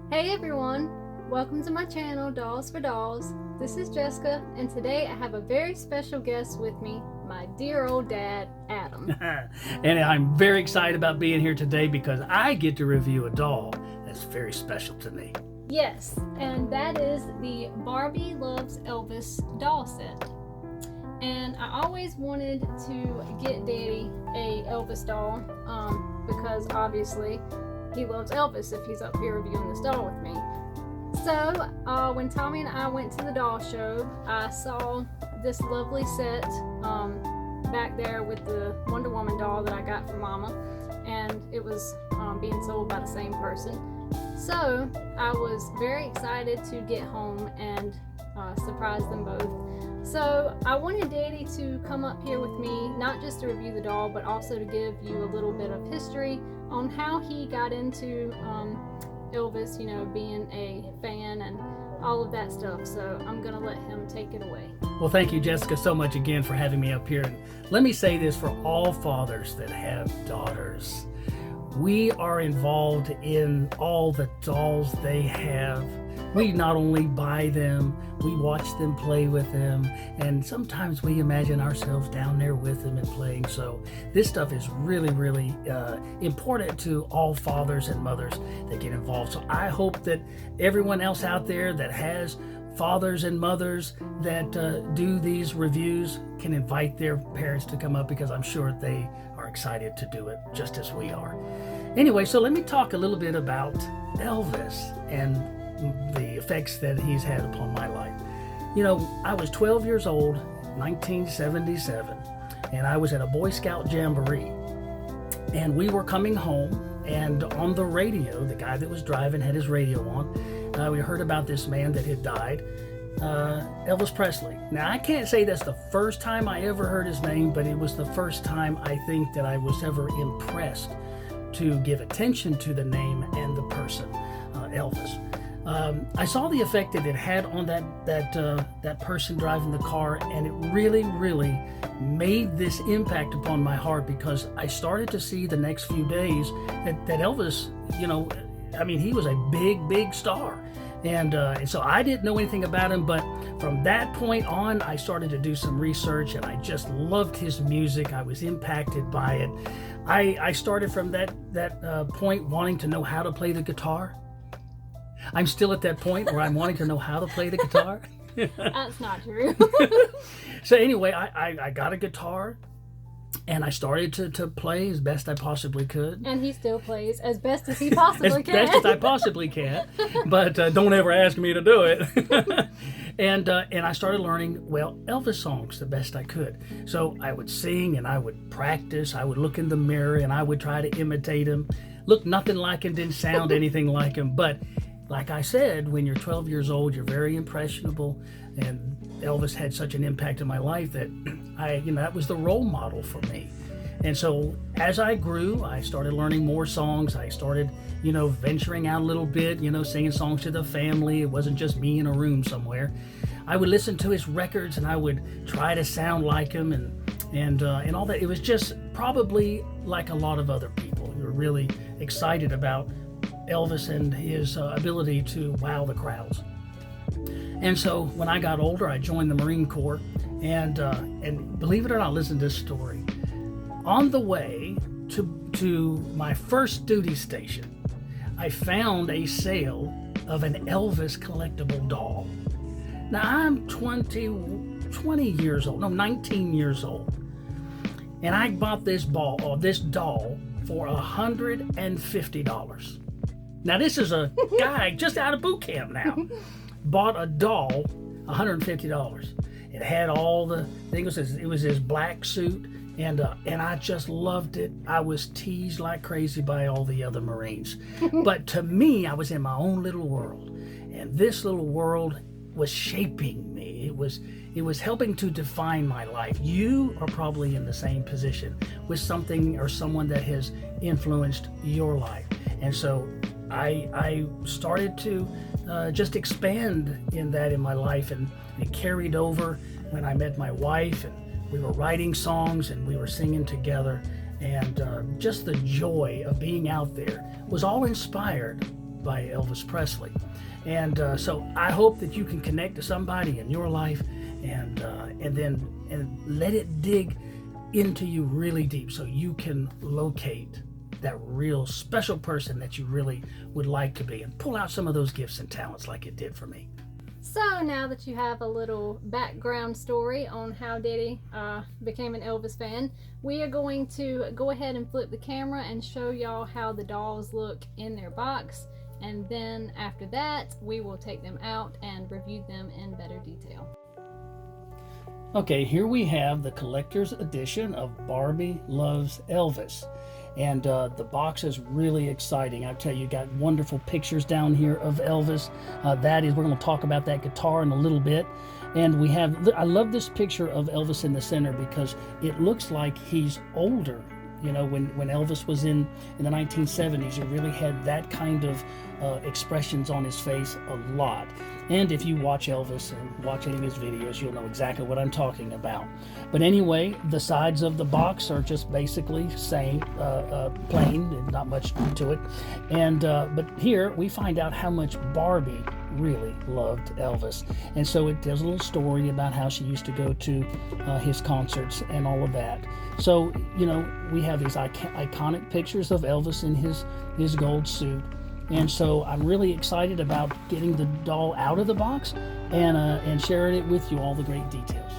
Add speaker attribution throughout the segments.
Speaker 1: Hey everyone, welcome to my channel, Dolls for Dolls. This is Jessica, and today I have a very special guest with me, my dear old dad, Adam.
Speaker 2: And I'm very excited about being here today because I get to review a doll that's very special to me.
Speaker 1: Yes, and that is the Barbie Loves Elvis doll set. And I always wanted to get Daddy a Elvis doll because obviously he loves Elvis if he's up here reviewing this doll with me. So when Tommy and I went to the doll show, I saw this lovely set back there with the Wonder Woman doll that I got for Mama, and it was being sold by the same person. So I was very excited to get home and surprise them both. So I wanted Daddy to come up here with me, not just to review the doll, but also to give you a little bit of history on how he got into Elvis, you know, being a fan and all of that stuff. So I'm gonna let him take it away.
Speaker 2: Well, thank you, Jessica, so much again for having me up here. And let me say this for all fathers that have daughters. We are involved in all the dolls they have. We not only buy them, we watch them play with them, and sometimes we imagine ourselves down there with them and playing. So this stuff is really, really important to all fathers and mothers that get involved. So I hope that everyone else out there that has fathers and mothers that do these reviews can invite their parents to come up, because I'm sure they are excited to do it just as we are. Anyway, so let me talk a little bit about Elvis and the effects that he's had upon my life. You know, I was 12 years old, 1977, and I was at a Boy Scout jamboree, and we were coming home, and on the radio, the guy that was driving had his radio on. We heard about this man that had died, Elvis Presley. Now, I can't say that's the first time I ever heard his name, but it was the first time I think that I was ever impressed to give attention to the name and the person, Elvis. I saw the effect that it had on that person driving the car, and it really, really made this impact upon my heart, because I started to see the next few days that Elvis, you know, I mean, he was a big, big star. And so I didn't know anything about him, but from that point on, I started to do some research, and I just loved his music. I was impacted by it. I started from that point wanting to know how to play the guitar. I'm still at that point where I'm wanting to know how to play the guitar.
Speaker 1: That's not true.
Speaker 2: So anyway, I got a guitar, and I started to play as best I possibly could.
Speaker 1: And he still plays as best as he possibly can.
Speaker 2: As best as I possibly can, but don't ever ask me to do it. And I started learning, well, Elvis songs the best I could. So I would sing, and I would practice. I would look in the mirror, and I would try to imitate him. Looked nothing like him, didn't sound anything like him, but like I said, when you're 12 years old, you're very impressionable, and Elvis had such an impact in my life that that was the role model for me. And so as I grew, I started learning more songs. I started, venturing out a little bit, singing songs to the family. It wasn't just me in a room somewhere. I would listen to his records, and I would try to sound like him and all that. It was just probably like a lot of other people who were really excited about Elvis and his ability to wow the crowds. And so when I got older, I joined the Marine Corps, and believe it or not, listen to this story. On the way to my first duty station, I found a sale of an Elvis collectible doll. Now I'm 19 years old, and I bought this doll for $150. Now, this is a guy just out of boot camp now. Bought a doll, $150. It had all the things. It was his black suit, and I just loved it. I was teased like crazy by all the other Marines. But to me, I was in my own little world, and this little world was shaping me. It was helping to define my life. You are probably in the same position with something or someone that has influenced your life. And so I started to just expand in my life, and it carried over when I met my wife, and we were writing songs and we were singing together, and just the joy of being out there was all inspired by Elvis Presley. And so I hope that you can connect to somebody in your life and let it dig into you really deep so you can locate that real special person that you really would like to be and pull out some of those gifts and talents like it did for me.
Speaker 1: So now that you have a little background story on how Daddy became an Elvis fan, we are going to go ahead and flip the camera and show y'all how the dolls look in their box. And then after that, we will take them out and review them in better detail.
Speaker 2: Okay, here we have the collector's edition of Barbie Loves Elvis. And the box is really exciting. I tell you, you got wonderful pictures down here of Elvis. We're going to talk about that guitar in a little bit. And we have, I love this picture of Elvis in the center because it looks like he's older. You know, when Elvis was in the 1970s, he really had that kind of expressions on his face a lot. And if you watch Elvis and watch any of his videos, you'll know exactly what I'm talking about. But anyway, the sides of the box are just basically plain and not much to it. And but here we find out how much Barbie really loved Elvis. And so it tells a little story about how she used to go to his concerts and all of that. So, you know, we have these iconic pictures of Elvis in his gold suit. And so I'm really excited about getting the doll out of the box and sharing it with you, all the great details.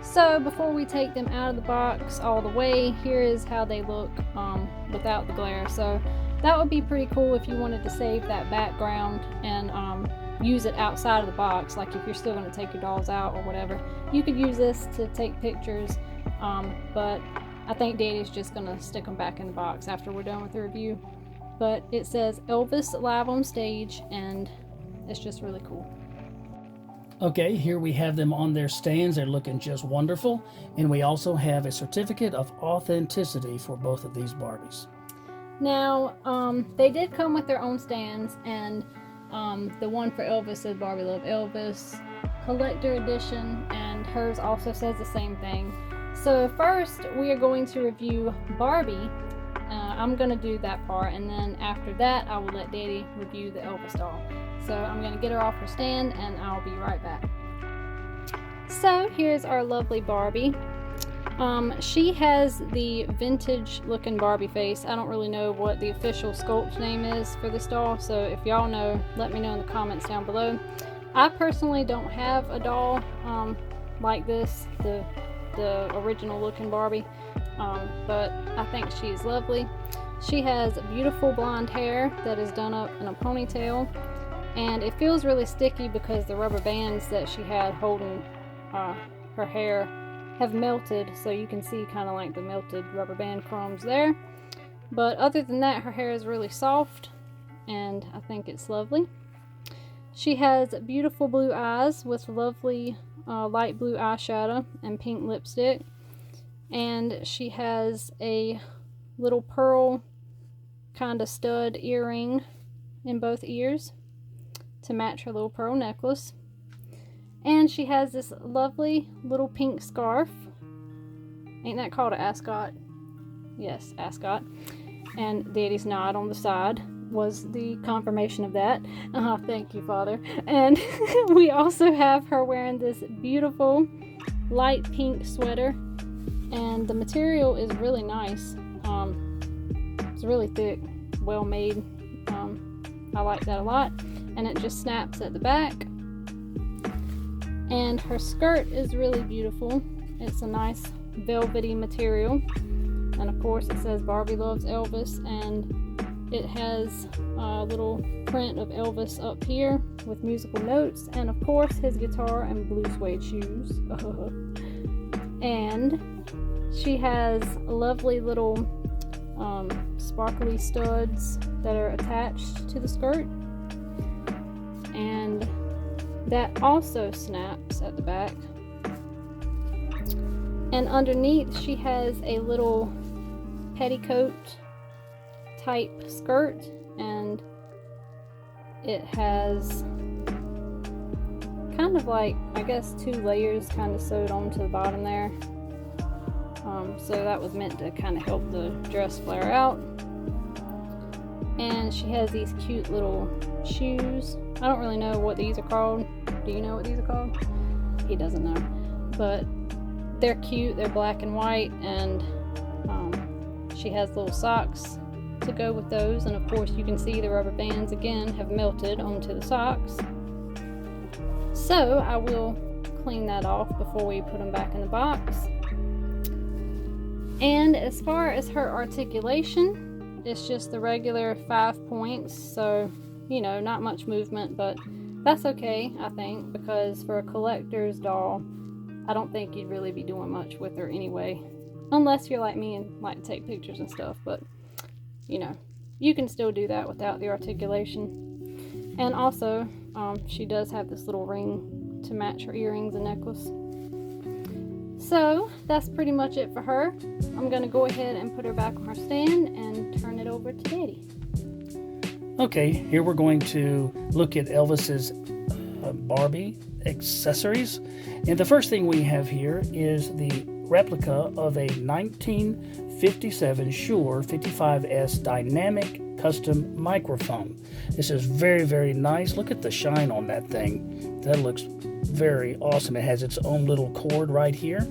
Speaker 1: So before we take them out of the box all the way, here is how they look without the glare. So that would be pretty cool if you wanted to save that background and use it outside of the box. Like if you're still going to take your dolls out or whatever, you could use this to take pictures. But I think Daddy's just going to stick them back in the box after we're done with the review. But it says Elvis live on stage, and it's just really cool.
Speaker 2: Okay, here we have them on their stands. They're looking just wonderful. And we also have a certificate of authenticity for both of these Barbies.
Speaker 1: Now, they did come with their own stands, and the one for Elvis says Barbie Love Elvis, collector edition, and hers also says the same thing. So first, we are going to review Barbie. I'm going to do that part, and then after that, I will let Daddy review the Elvis doll. So I'm going to get her off her stand, and I'll be right back. So here's our lovely Barbie. She has the vintage looking Barbie face. I don't really know what the official sculpt name is for this doll, so if y'all know, let me know in the comments down below. I personally don't have a doll like this, the original looking Barbie, but I think she is lovely. She has beautiful blonde hair that is done up in a ponytail, and it feels really sticky because the rubber bands that she had holding her hair have melted, so you can see kind of like the melted rubber band crumbs there. But other than that, her hair is really soft, and I think it's lovely. She has beautiful blue eyes with lovely light blue eyeshadow and pink lipstick, and she has a little pearl kind of stud earring in both ears to match her little pearl necklace. And she has this lovely little pink scarf. Ain't that called an ascot? Yes, ascot. And Daddy's nod on the side was the confirmation of that. Thank you, Father. And we also have her wearing this beautiful light pink sweater. And the material is really nice. It's really thick, well made. I like that a lot. And it just snaps at the back. And her skirt is really beautiful. It's a nice velvety material. And of course it says Barbie Loves Elvis, and it has a little print of Elvis up here with musical notes, and of course his guitar and blue suede shoes. And she has lovely little sparkly studs that are attached to the skirt, and that also snaps at the back. And underneath she has a little petticoat type skirt, and it has kind of like, I guess, 2 layers kind of sewed onto the bottom there. So that was meant to kind of help the dress flare out. And she has these cute little shoes. I don't really know what these are called. Do you know what these are called? He doesn't know. But they're cute. They're black and white. And she has little socks to go with those. And of course you can see the rubber bands again have melted onto the socks. So I will clean that off before we put them back in the box. And as far as her articulation, it's just the regular 5 points, so you know, not much movement, but that's okay, I think, because for a collector's doll, I don't think you'd really be doing much with her anyway, unless you're like me and like to take pictures and stuff. But you know, you can still do that without the articulation. And also she does have this little ring to match her earrings and necklace. So that's pretty much it for her. I'm going to go ahead and put her back on her stand and turn it over to Daddy.
Speaker 2: Okay, here we're going to look at Elvis's Barbie accessories. And the first thing we have here is the replica of a 1957 Shure 55S dynamic custom microphone. This is very, very nice. Look at the shine on that thing. That looks very awesome. It has its own little cord right here.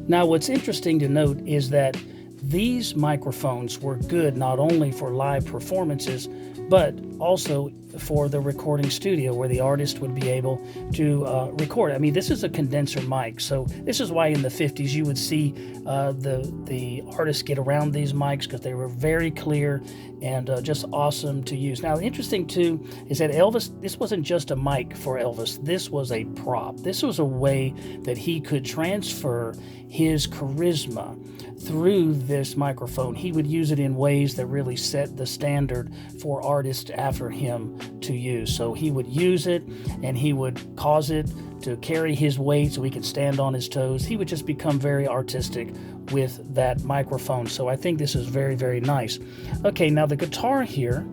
Speaker 2: Now, what's interesting to note is that these microphones were good not only for live performances, but also for the recording studio where the artist would be able to record. I mean, this is a condenser mic, so this is why in the 50s you would see the artists get around these mics, because they were very clear and just awesome to use. Now, interesting too is that Elvis, this wasn't just a mic for Elvis. This was a prop. This was a way that he could transfer his charisma through this microphone. He would use it in ways that really set the standard for artists after him to use. So he would use it and he would cause it to carry his weight so he could stand on his toes. He would just become very artistic with that microphone. So I think this is very, very nice. Okay, now the guitar here,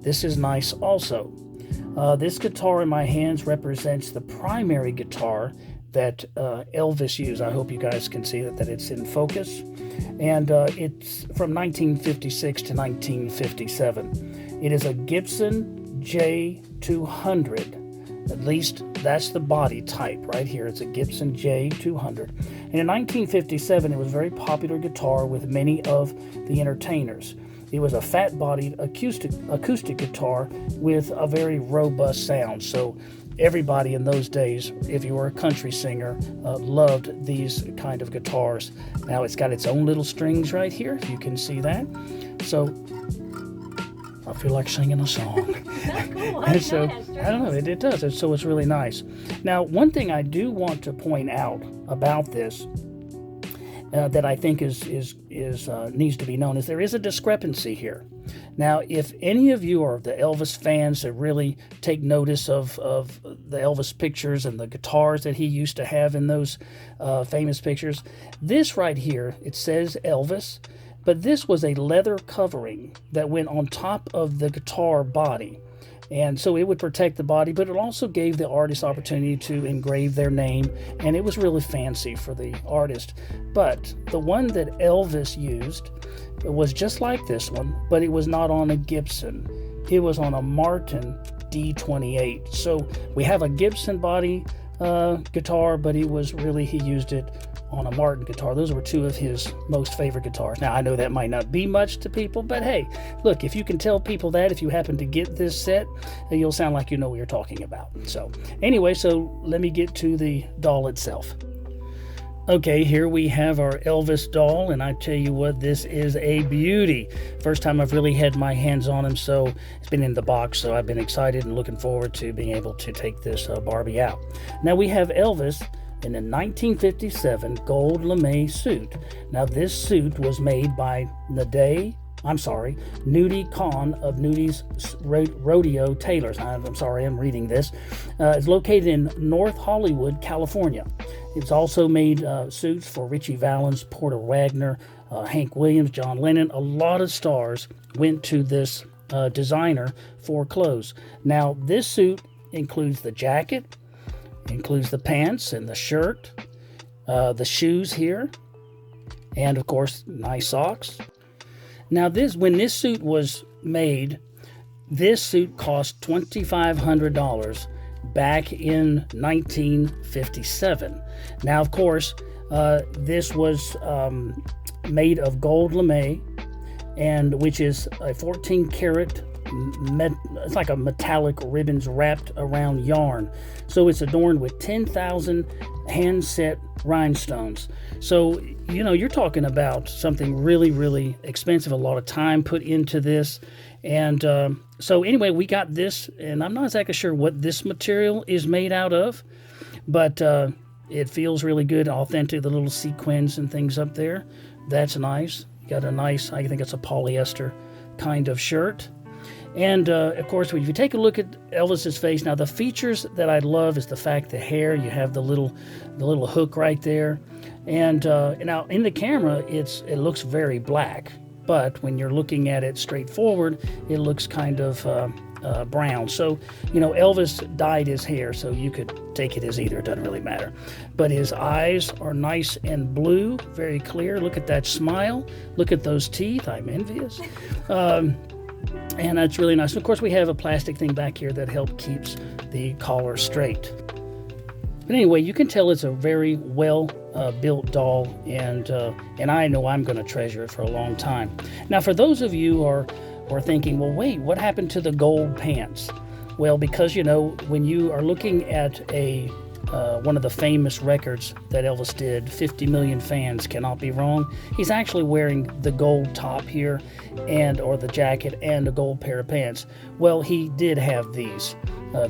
Speaker 2: this is nice also. This guitar in my hands represents the primary guitar that Elvis used. I hope you guys can see that it's in focus. And it's from 1956 to 1957. It is a Gibson J200. At least that's the body type right here. It's a Gibson J200. And in 1957, it was a very popular guitar with many of the entertainers. It was a fat-bodied acoustic guitar with a very robust sound. So everybody in those days, if you were a country singer, loved these kind of guitars. Now it's got its own little strings right here, if you can see that. So I feel like singing a song.
Speaker 1: That's cool.
Speaker 2: And so I don't know, it does. And so it's really nice. Now, one thing I do want to point out about this that I think is needs to be known is there is a discrepancy here. Now, if any of you are the Elvis fans that really take notice of the Elvis pictures and the guitars that he used to have in those famous pictures, this right here, it says Elvis, but this was a leather covering that went on top of the guitar body. And so it would protect the body, but it also gave the artist opportunity to engrave their name, and it was really fancy for the artist. But the one that Elvis used was just like this one, but it was not on a Gibson. It was on a Martin D28. So we have a Gibson body guitar, but it was really, he used it on a Martin guitar. Those were two of his most favorite guitars. Now, I know that might not be much to people, but hey, look, if you can tell people that, if you happen to get this set, you'll sound like you know what you're talking about. So anyway, so let me get to the doll itself. Okay, here we have our Elvis doll, and I tell you what, this is a beauty. First time I've really had my hands on him, so it's been in the box, so I've been excited and looking forward to being able to take this Barbie out. Now we have Elvis in a 1957 gold lame suit. Now this suit was made by Nudie Khan of Nudie's Rodeo Tailors. I'm sorry, I'm reading this. It's located in North Hollywood, California. It's also made suits for Richie Valens, Porter Wagner, Hank Williams, John Lennon. A lot of stars went to this designer for clothes. Now, this suit includes the jacket, includes the pants and the shirt, the shoes here, and of course, nice socks. Now when this suit was made, this suit cost $2,500 back in 1957. Now, of course, this was made of gold lame, and which is a 14 karat, it's like a metallic ribbons wrapped around yarn. So it's adorned with 10,000 hand set rhinestones. So, you know, you're talking about something really, really expensive, a lot of time put into this. And so anyway, we got this, and I'm not exactly sure what this material is made out of, but it feels really good, authentic, the little sequins and things up there. That's nice. Got a nice, I think it's a polyester kind of shirt. And of course, if you take a look at Elvis's face, now the features that I love is the fact the hair, you have the little hook right there. And now in the camera, it looks very black, but when you're looking at it straight forward, it looks kind of brown. So, you know, Elvis dyed his hair, so you could take it as either. It doesn't really matter. But his eyes are nice and blue, very clear. Look at that smile. Look at those teeth. I'm envious. And that's really nice. And of course, we have a plastic thing back here that keeps the collar straight. But anyway, you can tell it's a very well built doll, and I know I'm going to treasure it for a long time. Now, for those of you who are thinking, well, wait, what happened to the gold pants? Well, because, you know, when you are looking at one of the famous records that Elvis did, 50 Million Fans Cannot Be Wrong, he's actually wearing the gold top here, or the jacket, and a gold pair of pants. Well, he did have these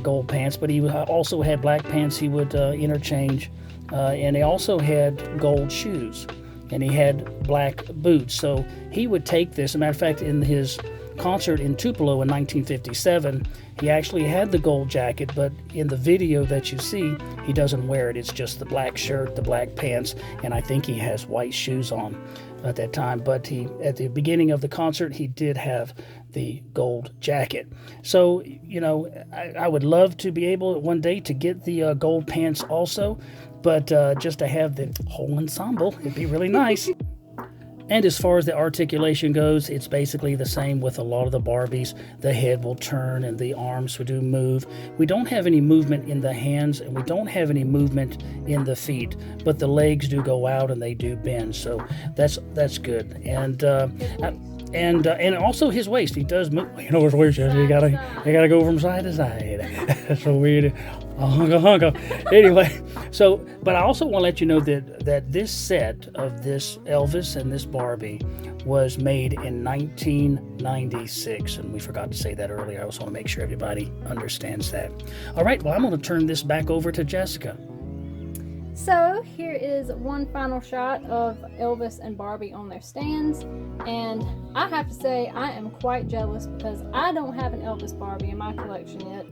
Speaker 2: gold pants, but he also had black pants he would interchange, and he also had gold shoes, and he had black boots. So he would take this. As a matter of fact, in his concert in Tupelo in 1957, he actually had the gold jacket, but in the video that you see, he doesn't wear it. It's just the black shirt, the black pants, and I think he has white shoes on at that time. But at the beginning of the concert, he did have the gold jacket. So, you know, I would love to be able one day to get the gold pants also, but just to have the whole ensemble, it'd be really nice. And as far as the articulation goes, it's basically the same with a lot of the Barbies. The head will turn and the arms will move. We don't have any movement in the hands, and we don't have any movement in the feet, but the legs do go out and they do bend. So that's good. And also his waist, he does move. You know his waist, you gotta go from side to side. That's so weird. Hunka. Anyway, so, but I also want to let you know that this set of this Elvis and this Barbie was made in 1996, and we forgot to say that earlier. I also want to make sure everybody understands that. All right, well, I'm going to turn this back over to Jessica.
Speaker 1: So here is one final shot of Elvis and Barbie on their stands, and I have to say I am quite jealous because I don't have an Elvis Barbie in my collection yet,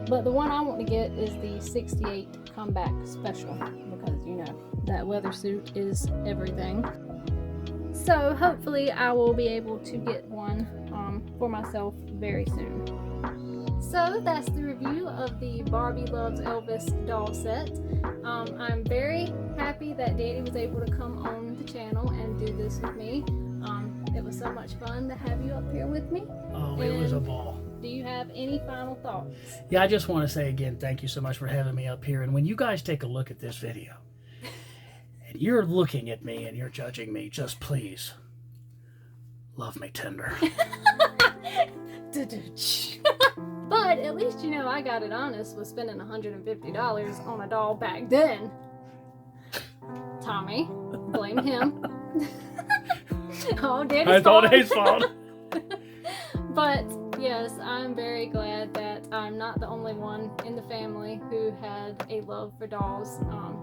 Speaker 1: but the one I want to get is the 68 comeback special, because you know that weather suit is everything. So hopefully I will be able to get one for myself very soon. So that's the review of the Barbie Loves Elvis doll set. I'm very happy that Daddy was able to come on the channel and do this with me. It was so much fun to have you up here with me.
Speaker 2: Oh, it was a ball.
Speaker 1: Do you have any final thoughts?
Speaker 2: Yeah, I just want to say again, thank you so much for having me up here. And when you guys take a look at this video, and you're looking at me and you're judging me, just please love me tender.
Speaker 1: But at least you know I got it honest with spending $150 on a doll back then. Tommy, blame him. Oh, Daddy's fault.
Speaker 2: It's his fault.
Speaker 1: But yes, I'm very glad that I'm not the only one in the family who had a love for dolls.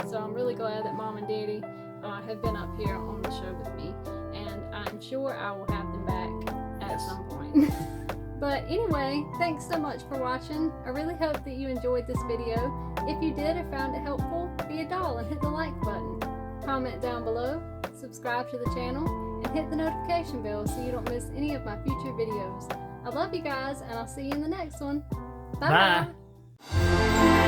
Speaker 1: So I'm really glad that Mom and Daddy have been up here on the show with me, and I'm sure I will have them back at some point. But anyway, thanks so much for watching. I really hope that you enjoyed this video. If you did or found it helpful, be a doll and hit the like button. Comment down below, subscribe to the channel, and hit the notification bell so you don't miss any of my future videos. I love you guys, and I'll see you in the next one. Bye.
Speaker 2: Bye.